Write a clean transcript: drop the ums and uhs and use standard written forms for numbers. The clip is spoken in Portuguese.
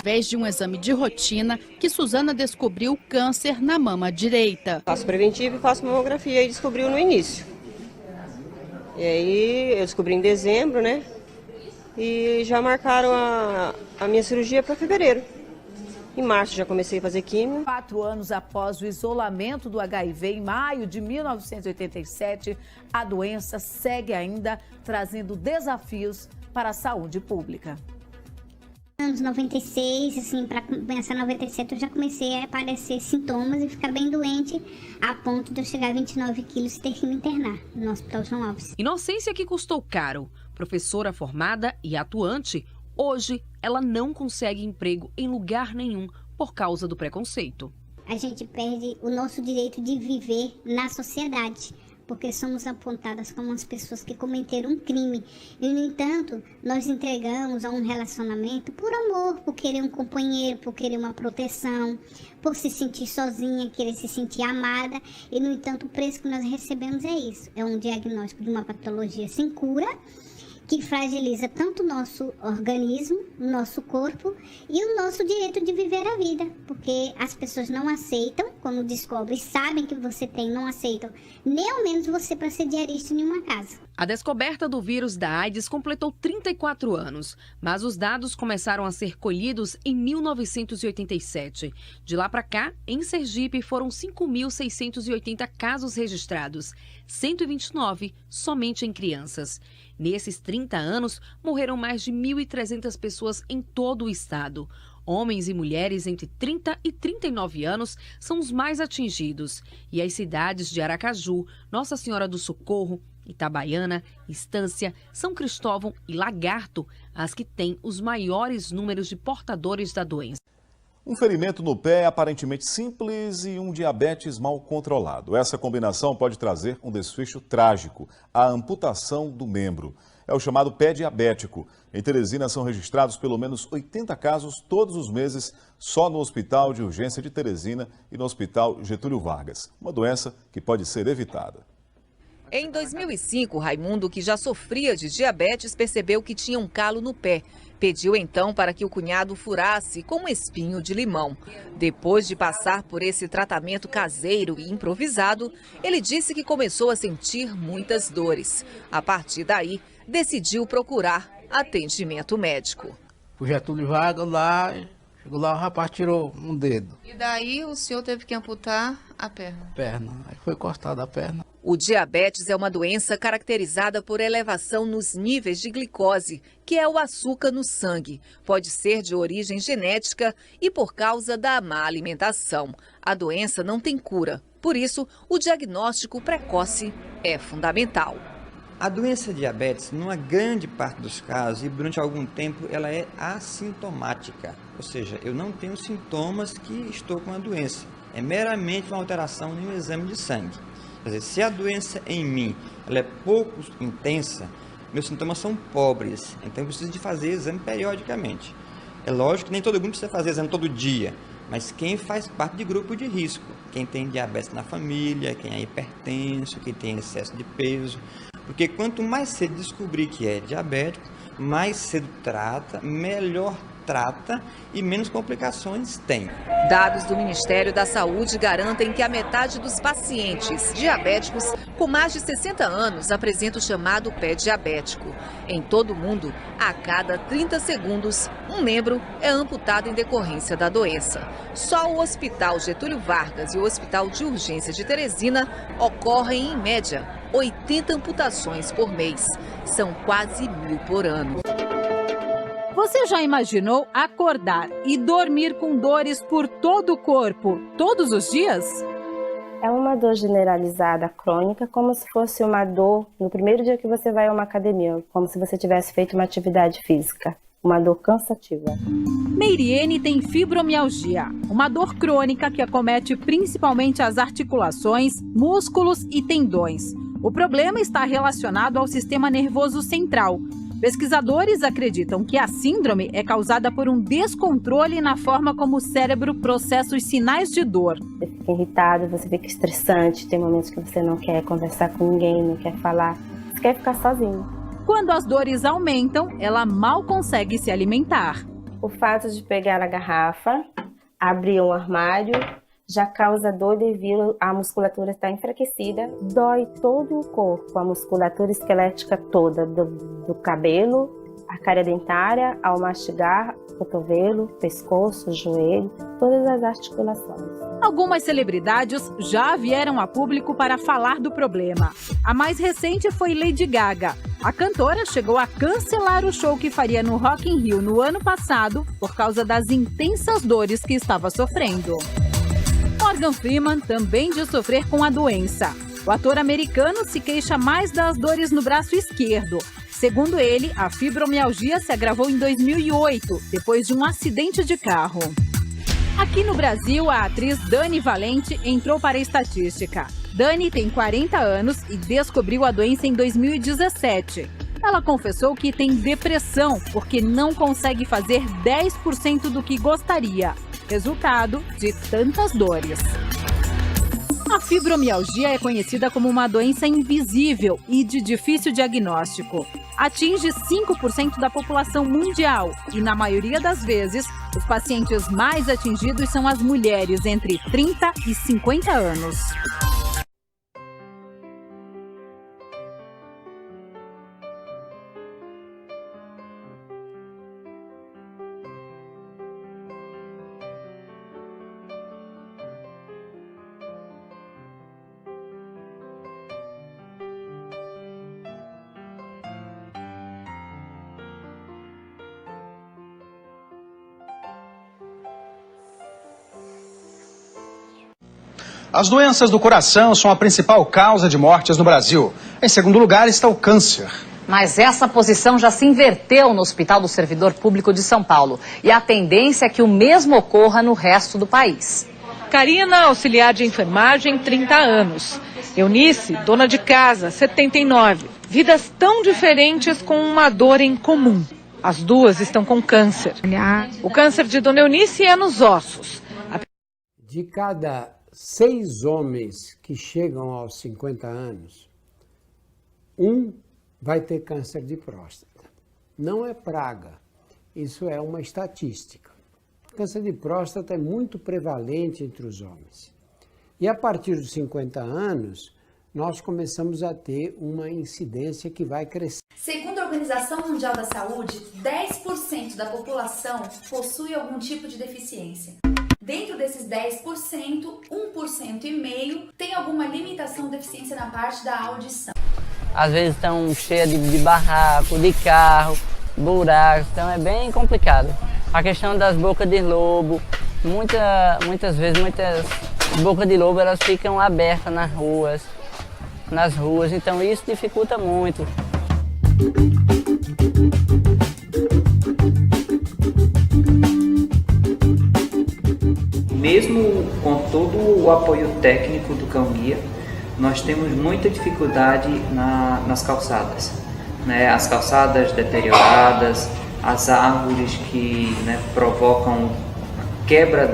através de um exame de rotina que Suzana descobriu câncer na mama direita. Faço preventivo e faço mamografia e descobriu no início. E aí eu descobri em dezembro, né? E já marcaram a minha cirurgia para fevereiro. Em março já comecei a fazer químio. 4 anos após o isolamento do HIV, em maio de 1987, a doença segue ainda trazendo desafios para a saúde pública. Anos 96, assim, para começar 97, eu já comecei a aparecer sintomas e ficar bem doente, a ponto de eu chegar a 29 quilos e ter que me internar no Hospital João Alves. Inocência que custou caro. Professora formada e atuante, hoje ela não consegue emprego em lugar nenhum por causa do preconceito. A gente perde o nosso direito de viver na sociedade, porque somos apontadas como as pessoas que cometeram um crime. E, no entanto, nós entregamos a um relacionamento por amor, por querer um companheiro, por querer uma proteção, por se sentir sozinha, querer se sentir amada. E, no entanto, o preço que nós recebemos é isso. É um diagnóstico de uma patologia sem cura, que fragiliza tanto o nosso organismo, o nosso corpo e o nosso direito de viver a vida. Porque as pessoas não aceitam, quando descobrem, sabem que você tem, não aceitam nem ao menos você para ser diarista em uma casa. A descoberta do vírus da AIDS completou 34 anos, mas os dados começaram a ser colhidos em 1987. De lá para cá, em Sergipe, foram 5.680 casos registrados, 129 somente em crianças. Nesses 30 anos, morreram mais de 1.300 pessoas em todo o estado. Homens e mulheres entre 30 e 39 anos são os mais atingidos. E as cidades de Aracaju, Nossa Senhora do Socorro, Itabaiana, Estância, São Cristóvão e Lagarto, as que têm os maiores números de portadores da doença. Um ferimento no pé é aparentemente simples e um diabetes mal controlado. Essa combinação pode trazer um desfecho trágico, a amputação do membro. É o chamado pé diabético. Em Teresina são registrados pelo menos 80 casos todos os meses só no Hospital de Urgência de Teresina e no Hospital Getúlio Vargas. Uma doença que pode ser evitada. Em 2005, Raimundo, que já sofria de diabetes, percebeu que tinha um calo no pé. Pediu então para que o cunhado furasse com um espinho de limão. Depois de passar por esse tratamento caseiro e improvisado, ele disse que começou a sentir muitas dores. A partir daí, decidiu procurar atendimento médico. O Getúlio Vargas lá, chegou lá, o rapaz tirou um dedo. E daí o senhor teve que amputar a perna? Aí foi cortada a perna. O diabetes é uma doença caracterizada por elevação nos níveis de glicose, que é o açúcar no sangue. Pode ser de origem genética e por causa da má alimentação. A doença não tem cura, por isso o diagnóstico precoce é fundamental. A doença diabetes, numa grande parte dos casos e durante algum tempo, ela é assintomática. Ou seja, eu não tenho sintomas que estou com a doença. É meramente uma alteração no exame de sangue. Quer dizer, se a doença em mim ela é pouco intensa, meus sintomas são pobres, então eu preciso de fazer exame periodicamente. É lógico que nem todo mundo precisa fazer exame todo dia, mas quem faz parte de grupo de risco, quem tem diabetes na família, quem é hipertenso, quem tem excesso de peso, porque quanto mais cedo descobrir que é diabético, mais cedo trata, melhor trata e menos complicações tem. Dados do Ministério da Saúde garantem que a metade dos pacientes diabéticos com mais de 60 anos apresenta o chamado pé diabético. Em todo o mundo, a cada 30 segundos, um membro é amputado em decorrência da doença. Só o Hospital Getúlio Vargas e o Hospital de Urgência de Teresina ocorrem, em média, 80 amputações por mês. São quase 1.000 por ano. Você já imaginou acordar e dormir com dores por todo o corpo, todos os dias? É uma dor generalizada, crônica, como se fosse uma dor no primeiro dia que você vai a uma academia, como se você tivesse feito uma atividade física, uma dor cansativa. Meiriene tem fibromialgia, uma dor crônica que acomete principalmente as articulações, músculos e tendões. O problema está relacionado ao sistema nervoso central. Pesquisadores acreditam que a síndrome é causada por um descontrole na forma como o cérebro processa os sinais de dor. Você fica irritado, você fica estressante, tem momentos que você não quer conversar com ninguém, não quer falar, você quer ficar sozinho. Quando as dores aumentam, ela mal consegue se alimentar. O fato de pegar a garrafa, abrir um armário, já causa dor devido à musculatura estar enfraquecida. Dói todo o corpo, a musculatura esquelética toda, do cabelo, a cárie dentária, ao mastigar, cotovelo, pescoço, joelho, todas as articulações. Algumas celebridades já vieram a público para falar do problema. A mais recente foi Lady Gaga. A cantora chegou a cancelar o show que faria no Rock in Rio no ano passado por causa das intensas dores que estava sofrendo. Morgan Freeman também diz sofrer com a doença. O ator americano se queixa mais das dores no braço esquerdo. Segundo ele, a fibromialgia se agravou em 2008, depois de um acidente de carro. Aqui no Brasil, a atriz Dani Valente entrou para a estatística. Dani tem 40 anos e descobriu a doença em 2017. Ela confessou que tem depressão porque não consegue fazer 10% do que gostaria. Resultado de tantas dores. A fibromialgia é conhecida como uma doença invisível e de difícil diagnóstico. Atinge 5% da população mundial e, na maioria das vezes, os pacientes mais atingidos são as mulheres entre 30 e 50 anos. As doenças do coração são a principal causa de mortes no Brasil. Em segundo lugar está o câncer. Mas essa posição já se inverteu no Hospital do Servidor Público de São Paulo. E a tendência é que o mesmo ocorra no resto do país. Karina, auxiliar de enfermagem, 30 anos. Eunice, dona de casa, 79. Vidas tão diferentes com uma dor em comum. As duas estão com câncer. O câncer de dona Eunice é nos ossos. De cada 6 homens que chegam aos 50 anos, um vai ter câncer de próstata. Não é praga, isso é uma estatística. O câncer de próstata é muito prevalente entre os homens. E a partir dos 50 anos, nós começamos a ter uma incidência que vai crescer. Segundo a Organização Mundial da Saúde, 10% da população possui algum tipo de deficiência. Dentro desses 10%, 1,5% tem alguma limitação ou deficiência na parte da audição. Às vezes estão cheias de barraco, de carro, buracos, então é bem complicado. A questão das bocas de lobo, muitas vezes bocas de lobo elas ficam abertas nas ruas, então isso dificulta muito. Mesmo com todo o apoio técnico do cão-guia, nós temos muita dificuldade nas calçadas. Né? As calçadas deterioradas, as árvores que provocam a quebra